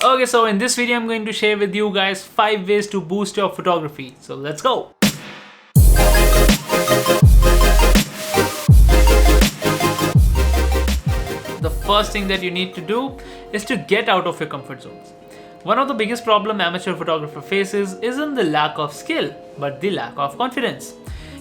Okay, so in this video I'm going to share with you guys 5 ways to boost your photography. So let's go. The first thing that you need to do is to get out of your comfort zones. One of the biggest problem amateur photographer faces isn't the lack of skill, but the lack of confidence.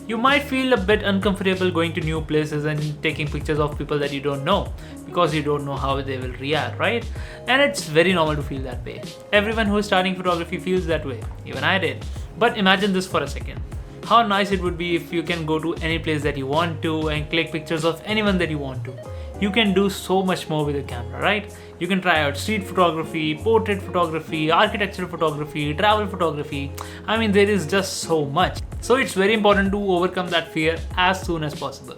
You might feel a bit uncomfortable going to new places and taking pictures of people that you don't know because you don't know how they will react, right? And it's very normal to feel that way. Everyone who is starting photography feels that way. Even I did. But imagine this for a second. How nice it would be if you can go to any place that you want to and click pictures of anyone that you want to. You can do so much more with a camera, right? You can try out street photography, portrait photography, architectural photography, travel photography. I mean, there is just so much. So it's very important to overcome that fear as soon as possible.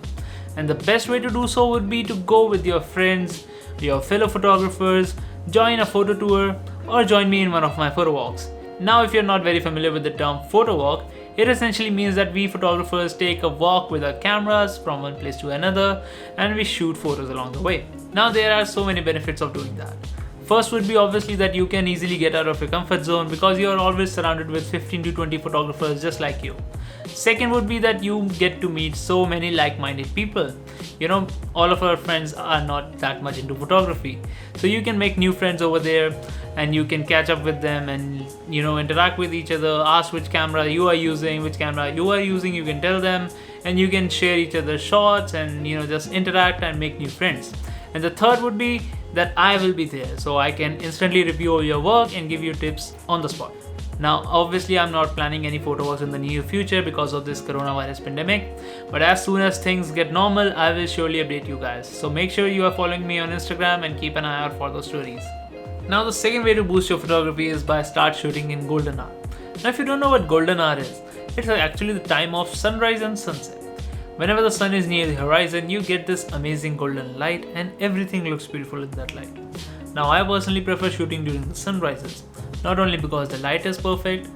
And the best way to do so would be to go with your friends, your fellow photographers, join a photo tour, or join me in one of my photo walks. Now, if you're not very familiar with the term photo walk, it essentially means that we photographers take a walk with our cameras from one place to another and we shoot photos along the way. Now, there are so many benefits of doing that. First would be obviously that you can easily get out of your comfort zone because you are always surrounded with 15 to 20 photographers just like you. Second would be that you get to meet so many like-minded people. You know, all of our friends are not that much into photography. So you can make new friends over there and you can catch up with them and, you know, interact with each other, ask which camera you are using, you can tell them, and you can share each other's shots and, you know, just interact and make new friends. And the third would be that I will be there, so I can instantly review all your work and give you tips on the spot. Now, obviously, I'm not planning any photo walks in the near future because of this coronavirus pandemic, but as soon as things get normal, I will surely update you guys. So make sure you are following me on Instagram and keep an eye out for those stories. Now, the second way to boost your photography is by start shooting in Goldeneye. Now, if you don't know what Goldeneye is, it's actually the time of sunrise and sunset. Whenever the sun is near the horizon, you get this amazing golden light and everything looks beautiful in that light. Now, I personally prefer shooting during the sunrises, not only because the light is perfect,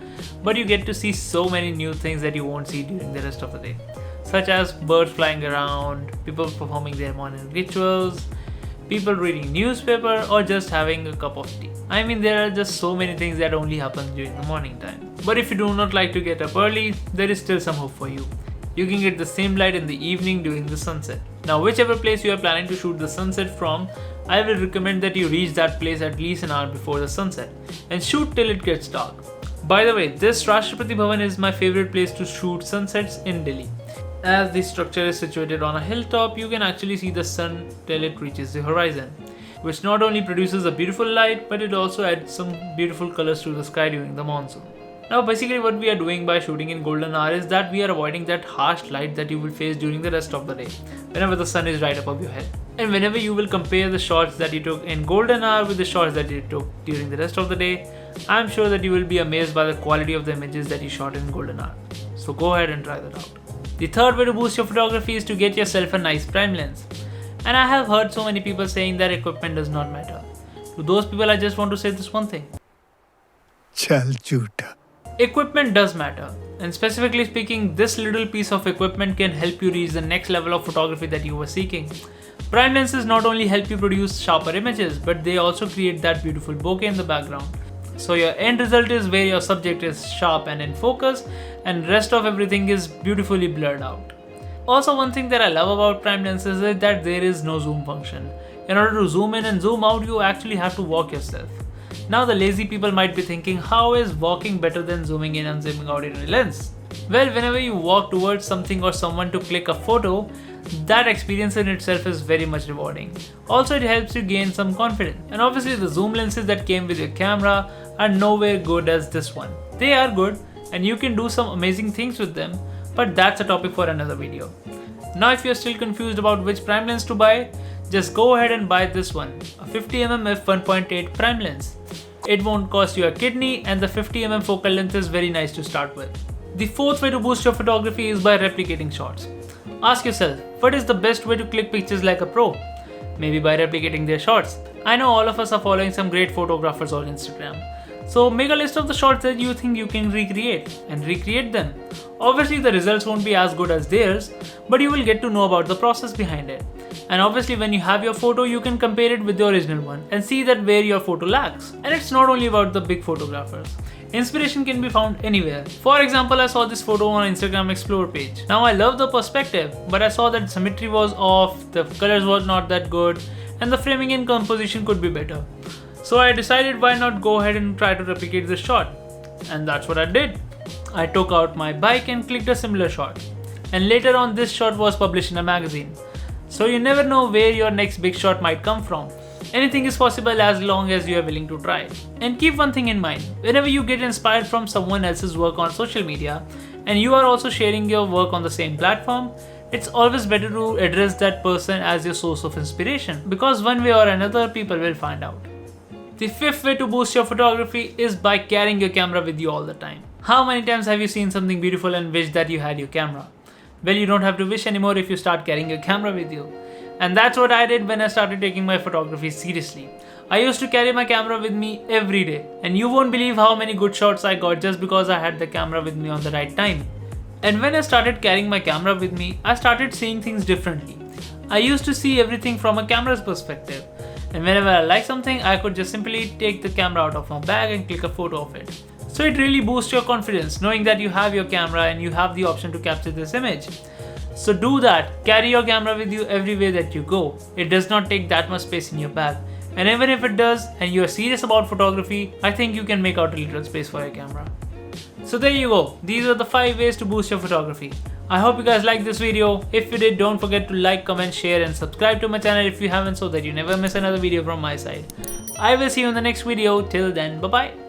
but you get to see so many new things that you won't see during the rest of the day, such as birds flying around, people performing their morning rituals, people reading newspaper, or just having a cup of tea. I mean, there are just so many things that only happen during the morning time. But if you do not like to get up early, there is still some hope for you. You can get the same light in the evening during the sunset. Now, whichever place you are planning to shoot the sunset from, I will recommend that you reach that place at least an hour before the sunset and shoot till it gets dark. By the way, this Rashtrapati Bhavan is my favorite place to shoot sunsets in Delhi. As the structure is situated on a hilltop, you can actually see the sun till it reaches the horizon, which not only produces a beautiful light, but it also adds some beautiful colors to the sky during the monsoon. Now, basically what we are doing by shooting in golden hour is that we are avoiding that harsh light that you will face during the rest of the day, whenever the sun is right above your head. And whenever you will compare the shots that you took in golden hour with the shots that you took during the rest of the day, I'm sure that you will be amazed by the quality of the images that you shot in golden hour. So go ahead and try that out. The third way to boost your photography is to get yourself a nice prime lens. And I have heard so many people saying that equipment does not matter. To those people, I just want to say this one thing. Chal jhoota. Equipment does matter, and specifically speaking, this little piece of equipment can help you reach the next level of photography that you were seeking. Prime lenses not only help you produce sharper images, but they also create that beautiful bokeh in the background. So your end result is where your subject is sharp and in focus, and rest of everything is beautifully blurred out. Also, one thing that I love about prime lenses is that there is no zoom function. In order to zoom in and zoom out, you actually have to walk yourself. Now, the lazy people might be thinking, how is walking better than zooming in and zooming out in a lens? Well, whenever you walk towards something or someone to click a photo, that experience in itself is very much rewarding. Also, it helps you gain some confidence. And obviously, the zoom lenses that came with your camera are nowhere good as this one. They are good and you can do some amazing things with them, but that's a topic for another video. Now, if you're still confused about which prime lens to buy, just go ahead and buy this one, a 50mm f1.8 prime lens. It won't cost you a kidney and the 50mm focal length is very nice to start with. The fourth way to boost your photography is by replicating shots. Ask yourself, what is the best way to click pictures like a pro? Maybe by replicating their shots. I know all of us are following some great photographers on Instagram. So make a list of the shots that you think you can recreate and recreate them. Obviously the results won't be as good as theirs, but you will get to know about the process behind it. And obviously when you have your photo, you can compare it with the original one and see that where your photo lacks. And it's not only about the big photographers. Inspiration can be found anywhere. For example, I saw this photo on Instagram Explore page. Now I love the perspective, but I saw that symmetry was off, the colors was not that good, and the framing and composition could be better. So I decided why not go ahead and try to replicate this shot. And that's what I did. I took out my bike and clicked a similar shot. And later on, this shot was published in a magazine. So you never know where your next big shot might come from. Anything is possible as long as you are willing to try. And keep one thing in mind, whenever you get inspired from someone else's work on social media and you are also sharing your work on the same platform, it's always better to address that person as your source of inspiration, because one way or another people will find out. The fifth way to boost your photography is by carrying your camera with you all the time. How many times have you seen something beautiful and wished that you had your camera? Well, you don't have to wish anymore if you start carrying your camera with you. And that's what I did when I started taking my photography seriously. I used to carry my camera with me every day, and you won't believe how many good shots I got just because I had the camera with me on the right time. And when I started carrying my camera with me, I started seeing things differently. I used to see everything from a camera's perspective, and whenever I liked something, I could just simply take the camera out of my bag and click a photo of it. So it really boosts your confidence knowing that you have your camera and you have the option to capture this image. So do that, carry your camera with you everywhere that you go. It does not take that much space in your bag. And even if it does and you are serious about photography, I think you can make out a little space for your camera. So there you go, these are the 5 ways to boost your photography. I hope you guys liked this video. If you did, don't forget to like, comment, share and subscribe to my channel if you haven't, so that you never miss another video from my side. I will see you in the next video. Till then, bye bye.